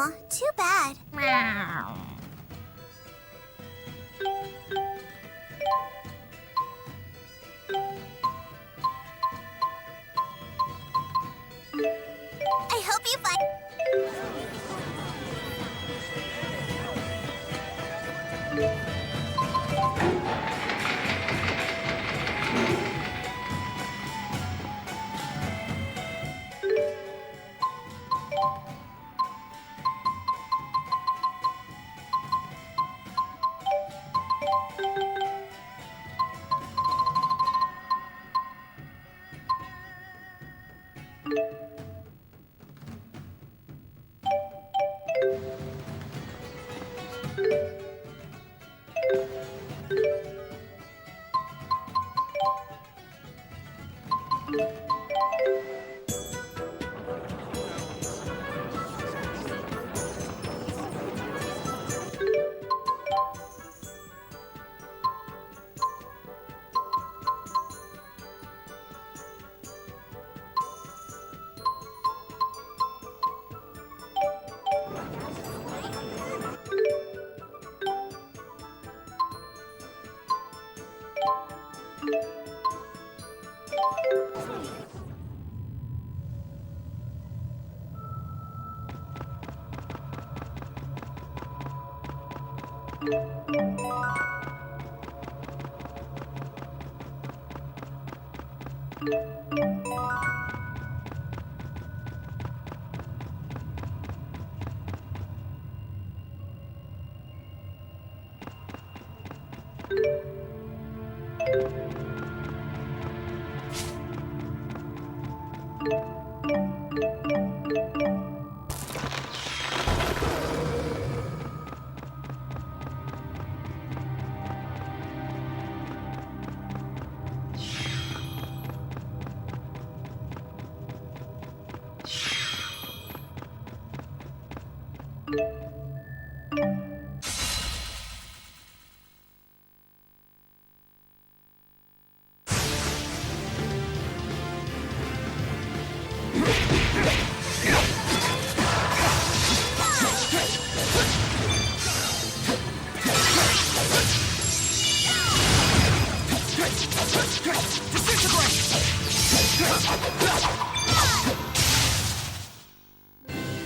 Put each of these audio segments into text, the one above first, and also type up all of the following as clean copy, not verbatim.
Aw, too bad. I hope you find...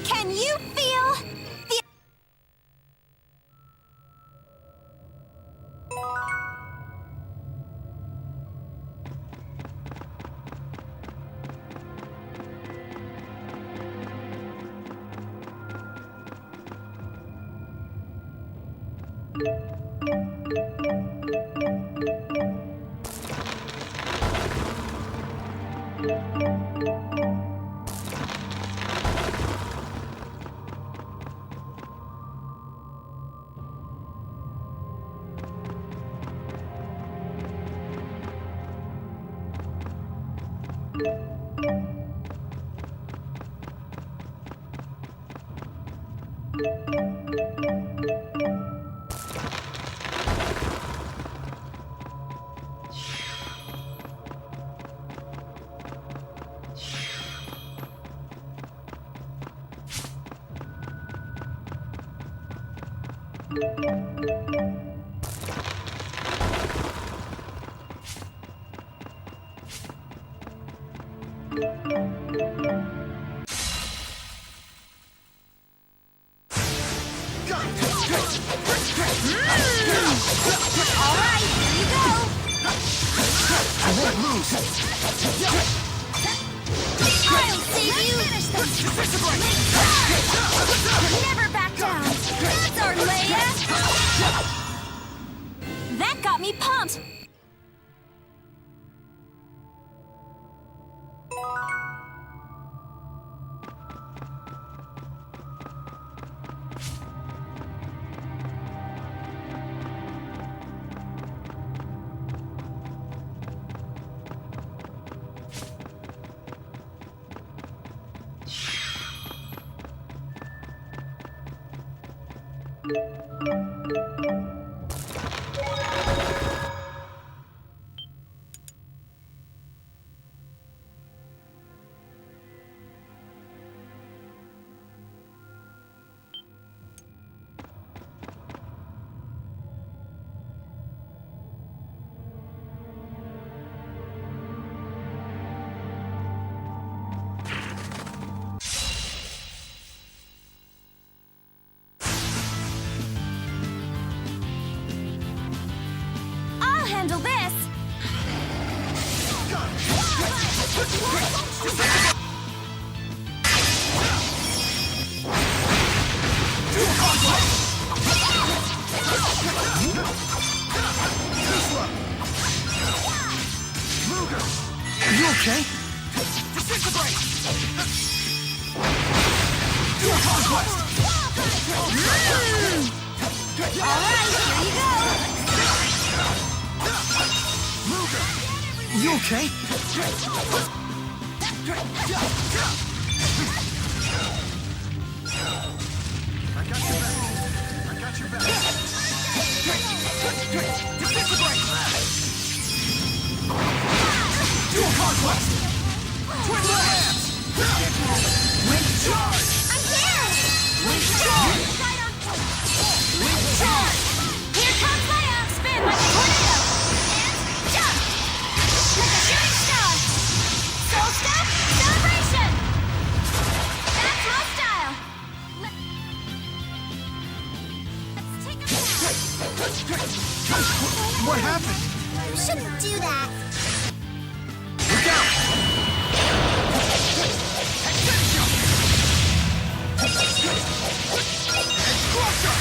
Can you feel the... All right, here you go. I won't lose. I'll save you. Never back down. That's our Leia. That got me pumped. handle this. Are you okay? Disintegrate! Your conquest! Alright, here you go. Are you okay? I got your back. I got your back. Disintegrate! Dual conquest! Twin lands! Wind charge! I'm here! Wind charge! Wind charge! Here comes my spin like a tornado. And jump! Like a shooting star. Soul step, celebration! That's my style. Let's take a bath. What happened? You shouldn't do that. Look out! Crusher!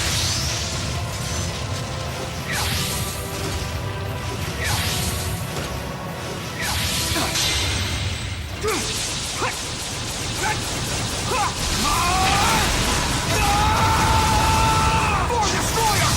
More destroyer!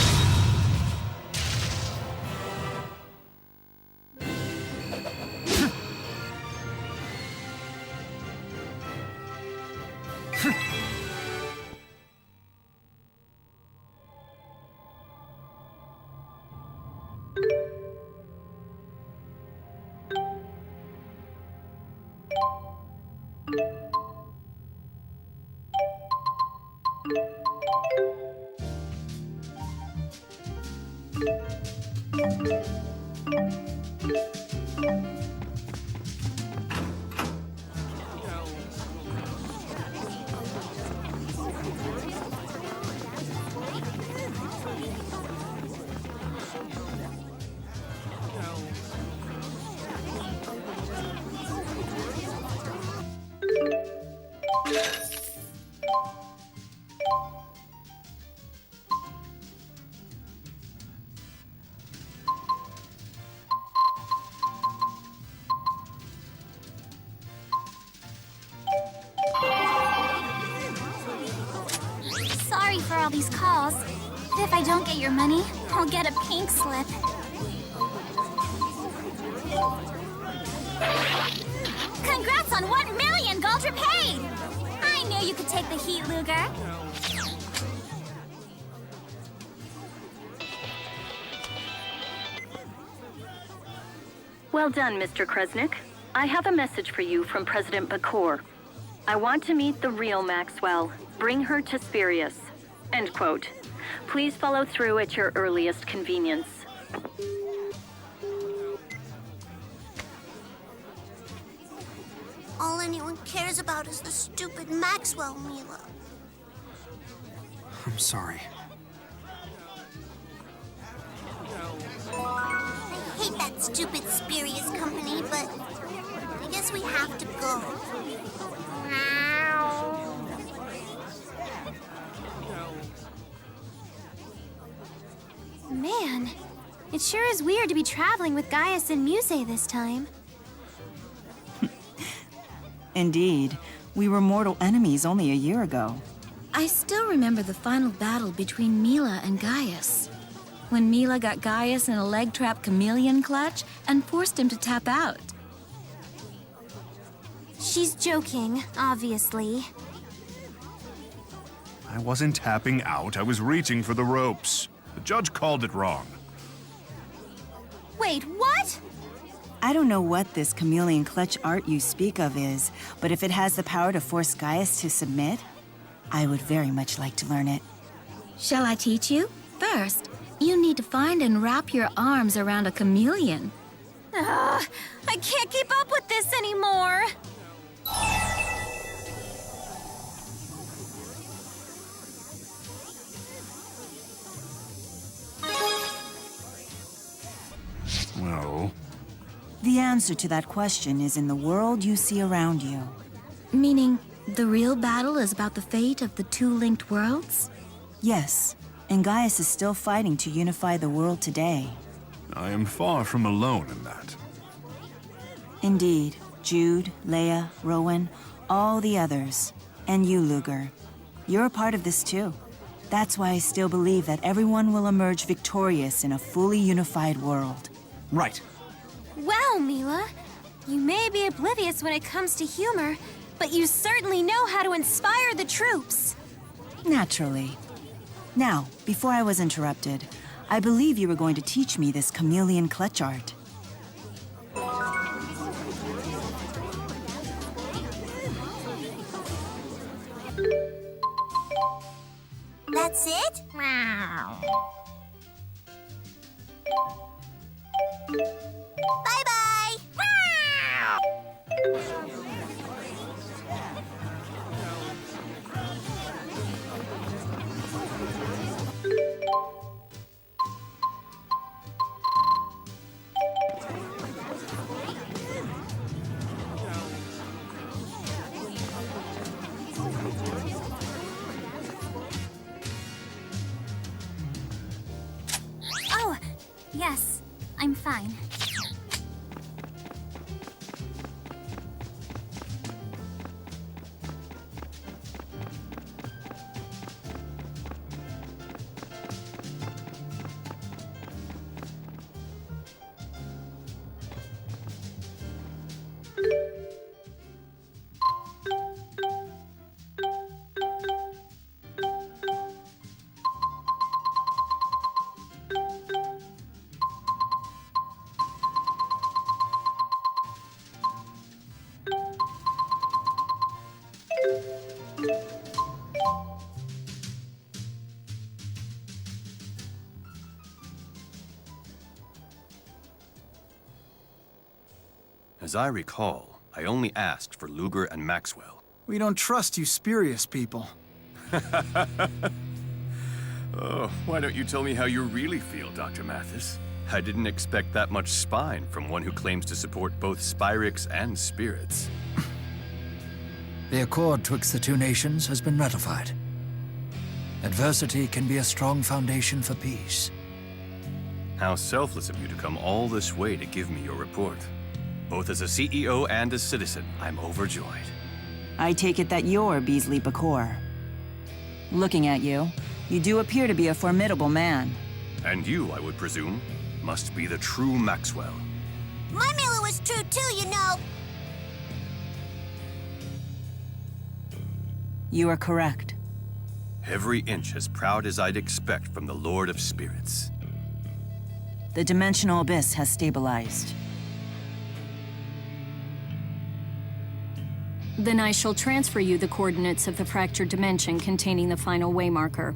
Sorry for all these calls. If I don't get your money, I'll get a pink slip. Congrats on 1 million gold repaid! I knew you could take the heat, Luger. Well done, Mr. Kresnik. I have a message for you from President Bakor. I want to meet the real Maxwell. Bring her to Spirius. End quote. Please follow through at your earliest convenience. All anyone cares about is the stupid Maxwell, Mila. I'm sorry. I hate that stupid Spirius company, but I guess we have to go. Man, it sure is weird to be traveling with Gaius and Muse this time. Indeed. We were mortal enemies only a year ago. I still remember the final battle between Mila and Gaius. When Mila got Gaius in a leg trap chameleon clutch and forced him to tap out. She's joking, obviously. I wasn't tapping out, I was reaching for the ropes. The judge called it wrong. Wait, what? I don't know what this chameleon clutch art you speak of is, but if it has the power to force Gaius to submit, I would very much like to learn it. Shall I teach you? First, you need to find and wrap your arms around a chameleon. Ugh, I can't keep up with this anymore. answer to that question is in the world you see around you. Meaning, the real battle is about the fate of the two linked worlds? Yes, and Gaius is still fighting to unify the world today. I am far from alone in that. Indeed, Jude, Leia, Rowan, all the others, and you, Luger. You're a part of this too. That's why I still believe that everyone will emerge victorious in a fully unified world. Right. Wow, Mila. You may be oblivious when it comes to humor, but you certainly know how to inspire the troops. Naturally. Now, before I was interrupted, I believe you were going to teach me this chameleon clutch art. That's it? Wow. Bye-bye! Oh, yes. I'm fine. As I recall, I only asked for Luger and Maxwell. We don't trust you spurious people. Oh, why don't you tell me how you really feel, Dr. Mathis? I didn't expect that much spine from one who claims to support both Spyrix and spirits. The accord twixt the two nations has been ratified. Adversity can be a strong foundation for peace. How selfless of you to come all this way to give me your report. Both as a CEO and a citizen, I'm overjoyed. I take it that you're Beasley Bakor. Looking at you, you do appear to be a formidable man. And you, I would presume, must be the true Maxwell. My Mila was true too, you know. You are correct. Every inch as proud as I'd expect from the Lord of Spirits. The dimensional abyss has stabilized. Then I shall transfer you the coordinates of the fractured dimension containing the final waymarker.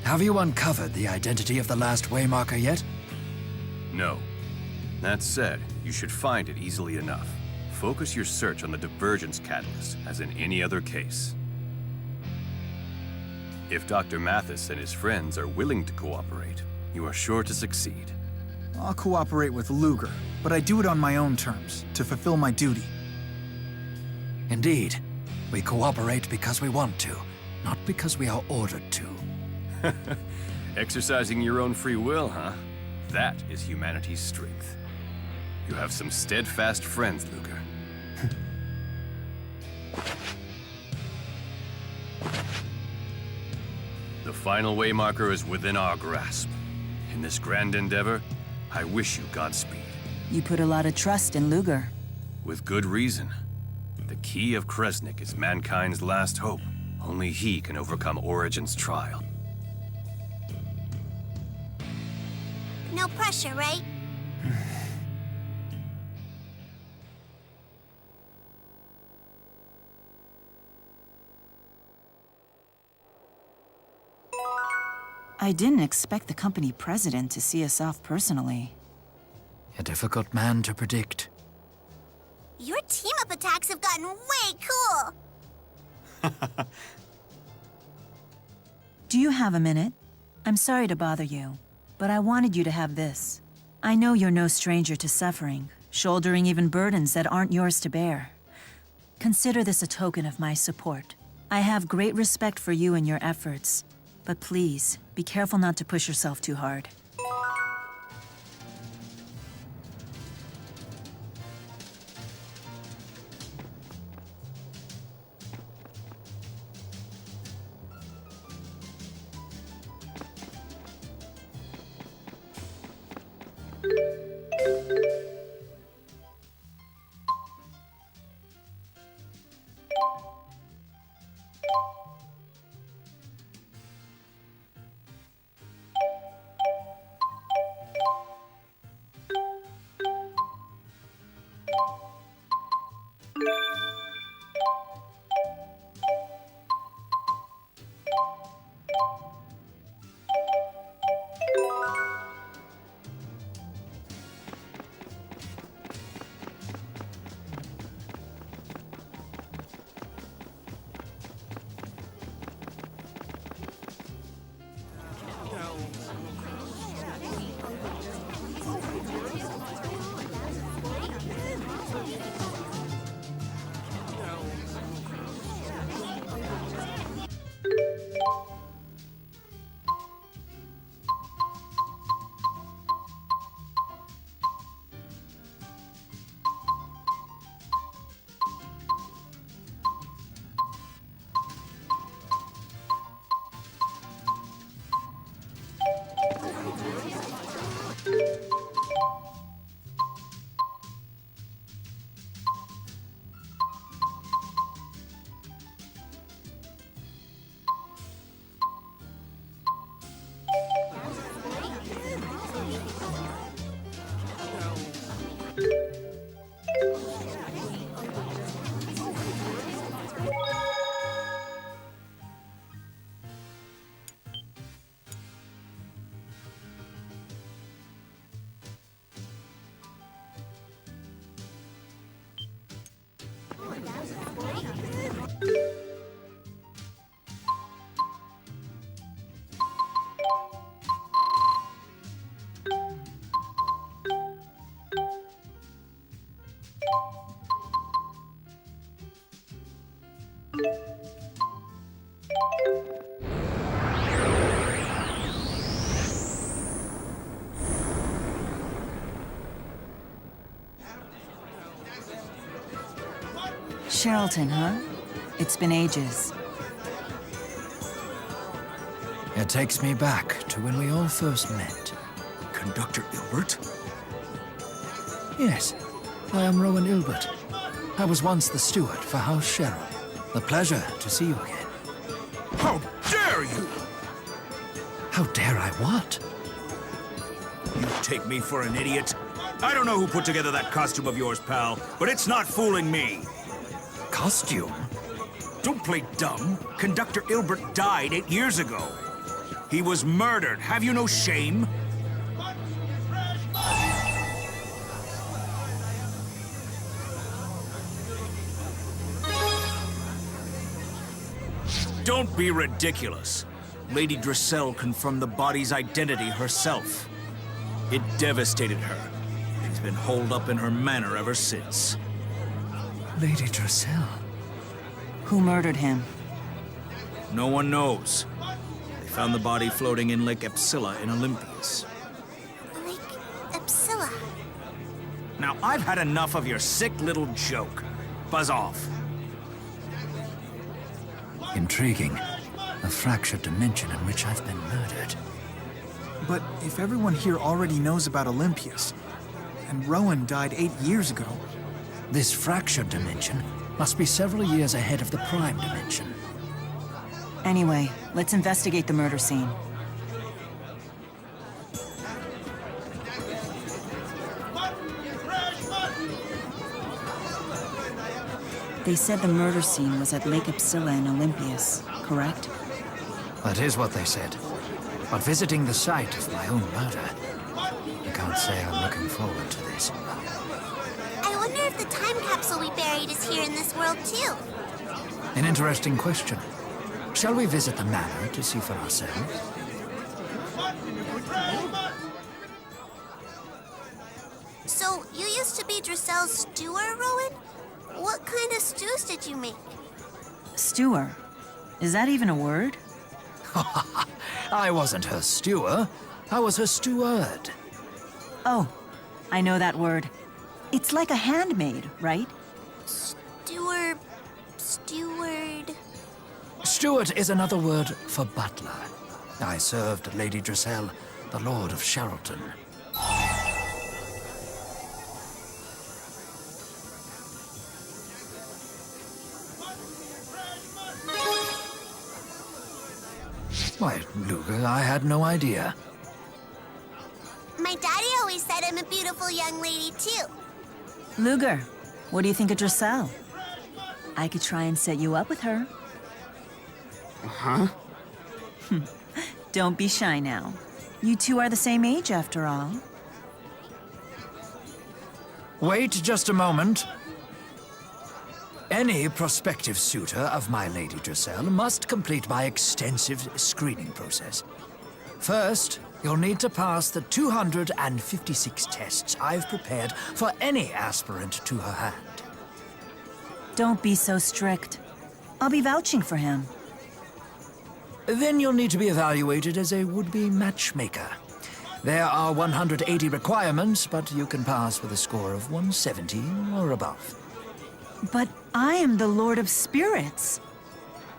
Have you uncovered the identity of the last waymarker yet? No. That said, you should find it easily enough. Focus your search on the divergence catalyst, as in any other case. If Dr. Mathis and his friends are willing to cooperate, you are sure to succeed. I'll cooperate with Luger, but I do it on my own terms, to fulfill my duty. Indeed. We cooperate because we want to, not because we are ordered to. Exercising your own free will, huh? That is humanity's strength. You have some steadfast friends, Luger. The final waymarker is within our grasp. In this grand endeavor, I wish you Godspeed. You put a lot of trust in Luger. With good reason. The key of Kresnik is mankind's last hope. Only he can overcome Origin's trial. No pressure, right? I didn't expect the company president to see us off personally. A difficult man to predict. Your team-up attacks have gotten way cool. Do you have a minute? I'm sorry to bother you, but I wanted you to have this. I know you're no stranger to suffering, shouldering even burdens that aren't yours to bear. Consider this a token of my support. I have great respect for you and your efforts, but please, be careful not to push yourself too hard. Sherrilton, huh? It's been ages. It takes me back to when we all first met. Conductor Ilbert? Yes, I am Rowan Ilbert. I was once the steward for House Sherrill. A pleasure to see you again. How dare you! How dare I what? You take me for an idiot? I don't know who put together that costume of yours, pal, but it's not fooling me. Costume? Don't play dumb. Conductor Ilbert died 8 years ago. He was murdered. Have you no shame? Don't be ridiculous. Lady Dressel confirmed the body's identity herself. It devastated her. She's been holed up in her manor ever since. Lady Dressel? Who murdered him? No one knows. They found the body floating in Lake Epsilla in Olympias. Lake Epsilla. Now, I've had enough of your sick little joke. Buzz off. Intriguing. A fractured dimension in which I've been murdered. But if everyone here already knows about Olympias, and Rowan died 8 years ago... This fractured dimension must be several years ahead of the prime dimension. Anyway, let's investigate the murder scene. They said the murder scene was at Lake Epsilla in Olympias, correct? That is what they said. But visiting the site of my own murder, I can't say I'm looking forward to this. I wonder if the time capsule we buried is here in this world, too. An interesting question. Shall we visit the manor to see for ourselves? So, you used to be Drissel's steward, Rowan? What kind of stews did you make? Stewer. Is that even a word? I wasn't her stewer. I was her steward. Oh, I know that word. It's like a handmaid, right? Steward... Steward is another word for butler. I served Lady Drissel, the Lord of Sherrilton. Why, Luger, I had no idea. My daddy always said I'm a beautiful young lady, too. Luger, what do you think of Drissel? I could try and set you up with her. Huh? Don't be shy now. You two are the same age, after all. Wait just a moment. Any prospective suitor of my Lady Drissel must complete my extensive screening process. First, you'll need to pass the 256 tests I've prepared for any aspirant to her hand. Don't be so strict. I'll be vouching for him. Then you'll need to be evaluated as a would-be matchmaker. There are 180 requirements, but you can pass with a score of 170 or above. But I am the Lord of Spirits.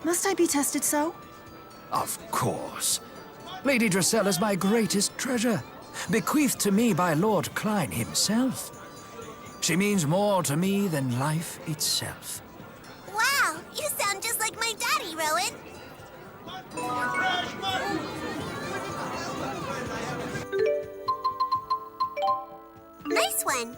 Must I be tested so? Of course. Lady Drissel is my greatest treasure, bequeathed to me by Lord Klein himself. She means more to me than life itself. Wow, you sound just like my daddy, Rowan. Nice one.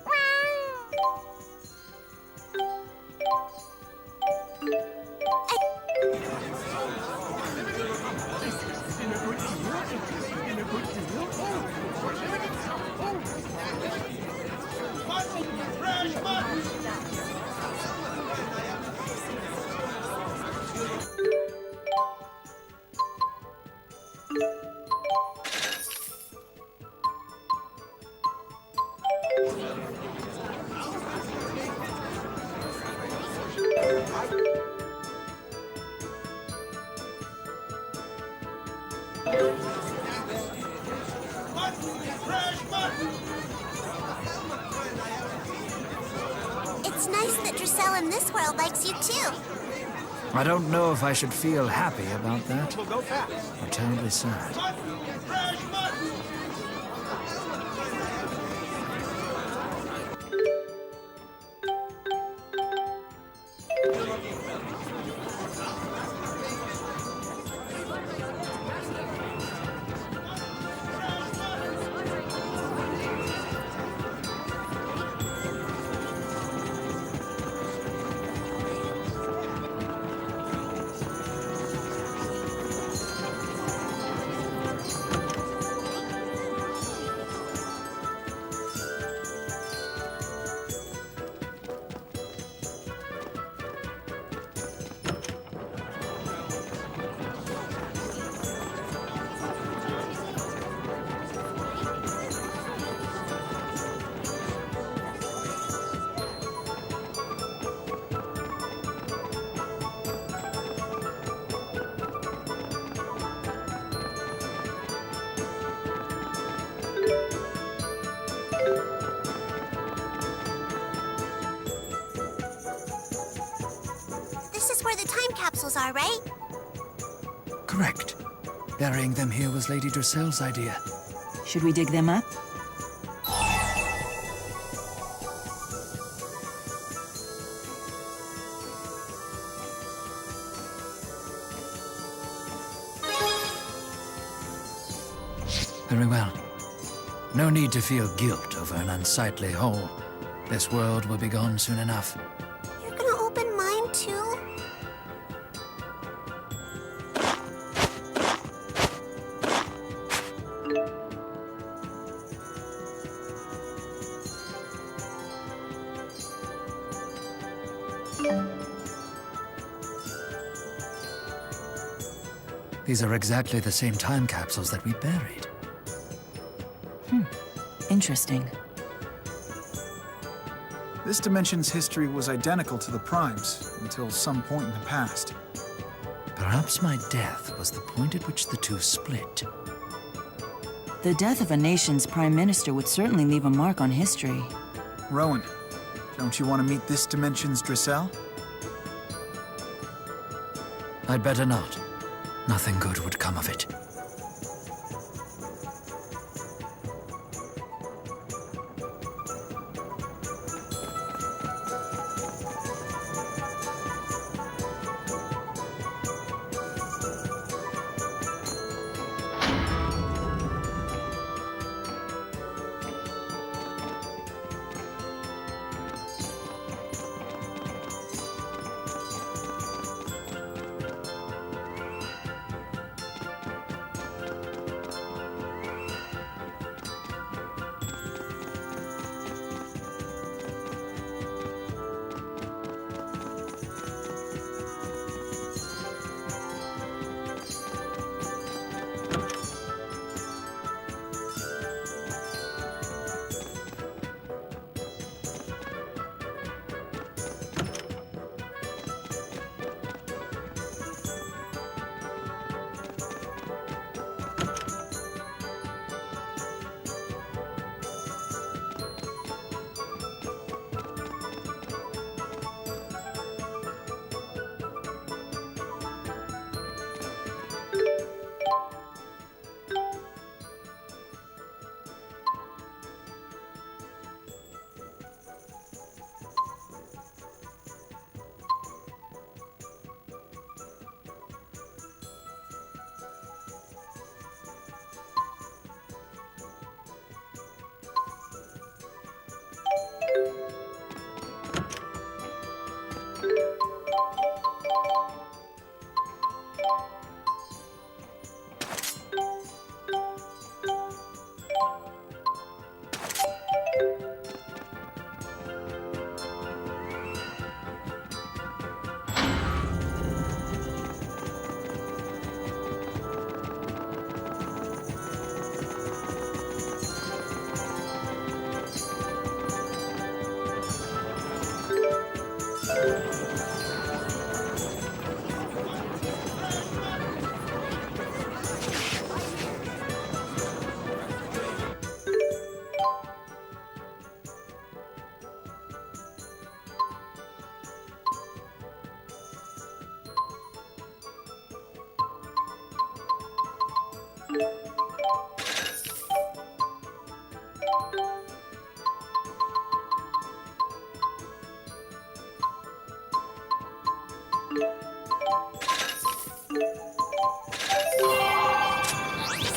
It's nice that Drissel in this world likes you too. I don't know if I should feel happy about that, or terribly sad. This is where the time capsules are, right? Correct. Burying them here was Lady Drissel's idea. Should we dig them up? Very well. No need to feel guilt over an unsightly hole. This world will be gone soon enough. You're gonna open mine too? These are exactly the same time capsules that we buried. Interesting. This dimension's history was identical to the Prime's until some point in the past. Perhaps my death was the point at which the two split. The death of a nation's prime minister would certainly leave a mark on history. Rowan, don't you want to meet this dimension's Drissel? I'd better not. Nothing good would come of it.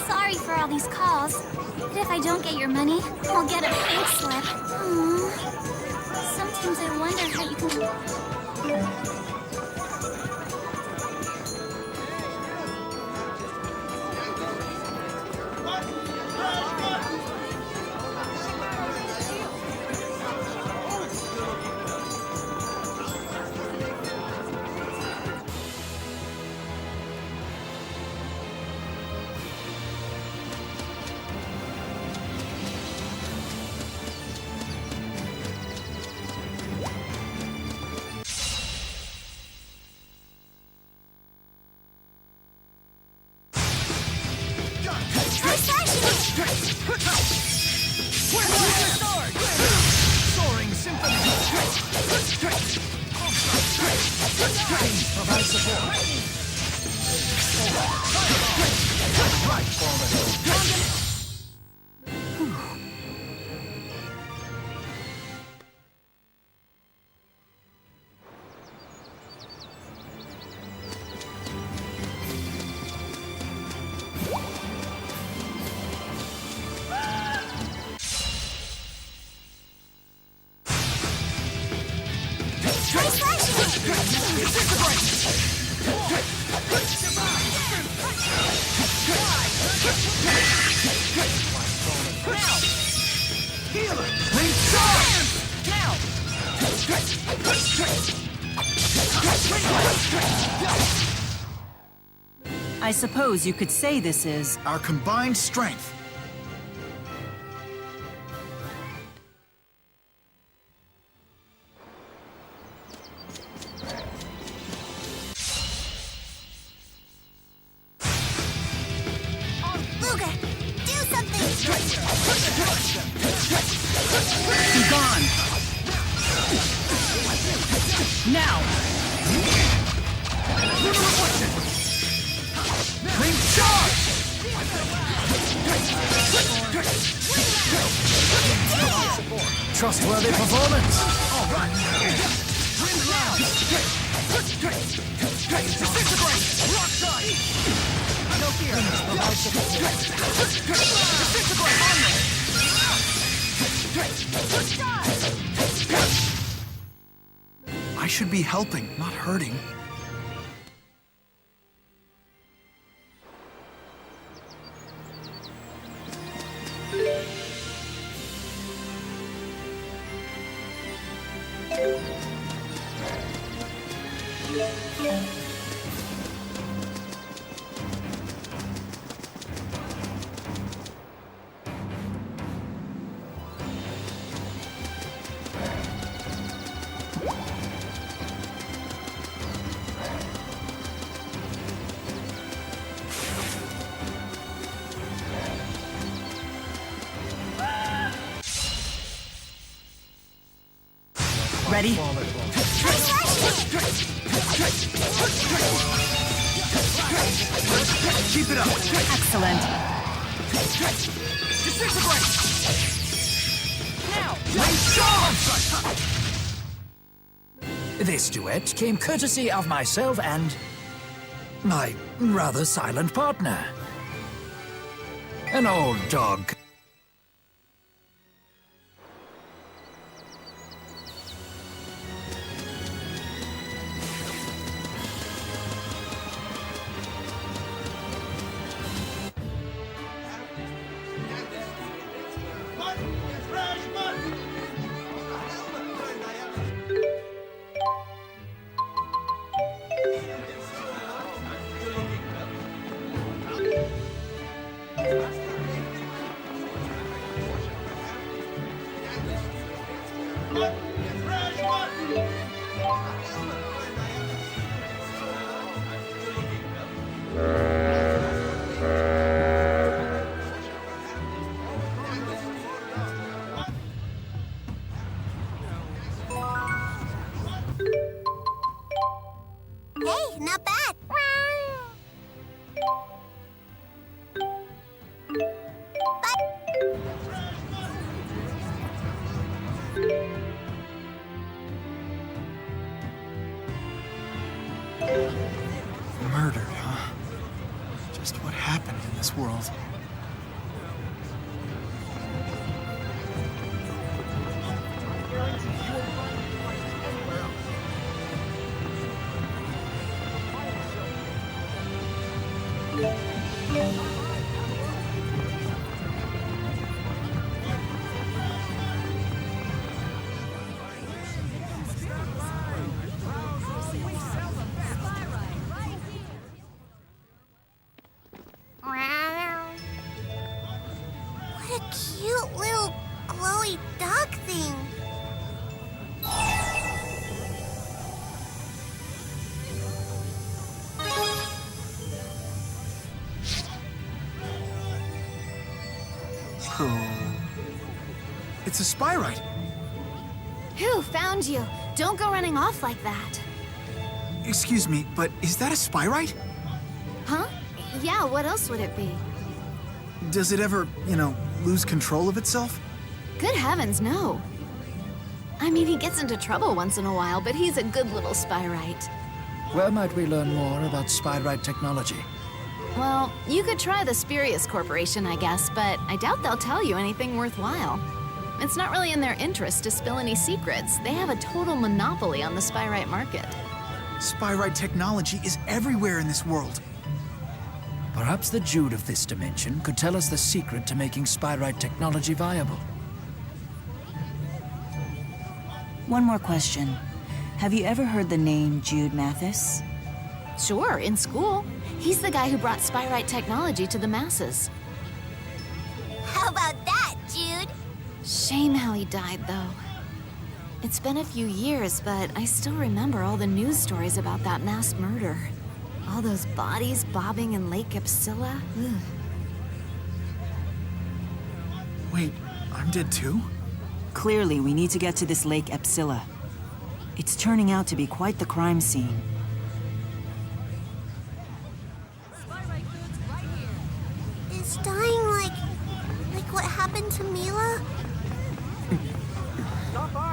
Sorry for all these calls, but if I don't get your money, I'll get a pink slip. Aww. Sometimes I wonder how you can... Soaring symphony! Provide support! Right for the I suppose you could say this is... Our combined strength. trustworthy performance. All right. Wind round. Disintegrate. Rock side. No fear. Disintegrate. I should be helping, not hurting. Ready? Keep it up. Excellent. Disintegrate. Now. This duet came courtesy of myself and my rather silent partner. An old dog. Hey, not bad. Murdered, huh? Just what happened in this world? What a cute little glowy dog thing. It's a spyrite. Who found you? Don't go running off like that. Excuse me, but is that a spyrite? Huh? Yeah, what else would it be? Does it ever, lose control of itself? Good heavens, no. I mean, he gets into trouble once in a while, but he's a good little spyrite. Where might we learn more about spyrite technology? Well, you could try the Spurious Corporation, I guess, but I doubt they'll tell you anything worthwhile. It's not really in their interest to spill any secrets. They have a total monopoly on the spyrite market. Spyrite technology is everywhere in this world. Perhaps the Jude of this dimension could tell us the secret to making spyrite technology viable. One more question. Have you ever heard the name Jude Mathis? Sure, in school. He's the guy who brought spyrite technology to the masses. How about that, Jude? Shame how he died, though. It's been a few years, but I still remember all the news stories about that mass murder. All those bodies bobbing in Lake Capitulo. Wait, I'm dead too? Clearly, we need to get to this Lake Epsilla. It's turning out to be quite the crime scene. Is dying like what happened to Mila?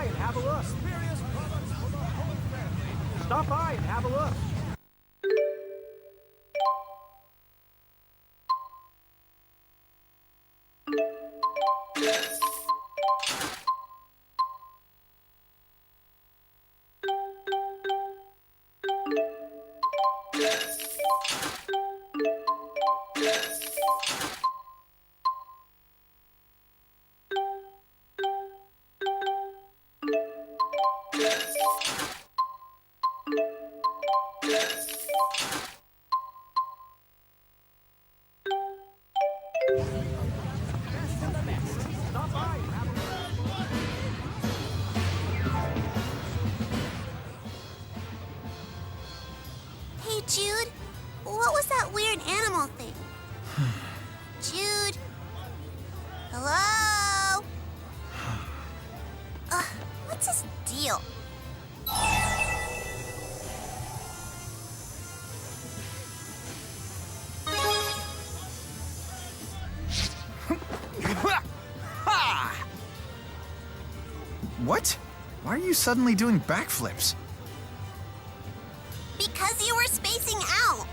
and have a look. Spurious products for the whole family. Stop by and have a look. Hey, Jude. What was that weird animal thing? Jude? Hello? What's his deal? What? Why are you suddenly doing backflips? Because you were spacing out.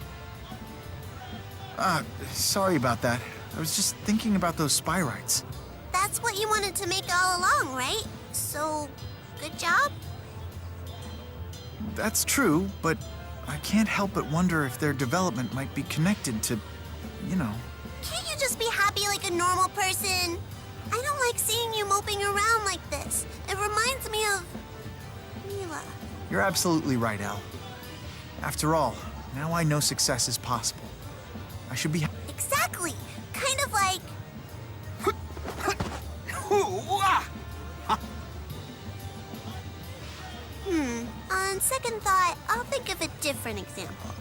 Sorry about that. I was just thinking about those spyrites. That's what you wanted to make all along, right? So, good job? That's true, but I can't help but wonder if their development might be connected to, you know. Can't you just be happy like a normal person? I don't like seeing you moping around like this. It reminds me of Mila. You're absolutely right, Elle. After all, now I know success is possible. I should be. Exactly. Kind of like. On second thought, I'll think of a different example.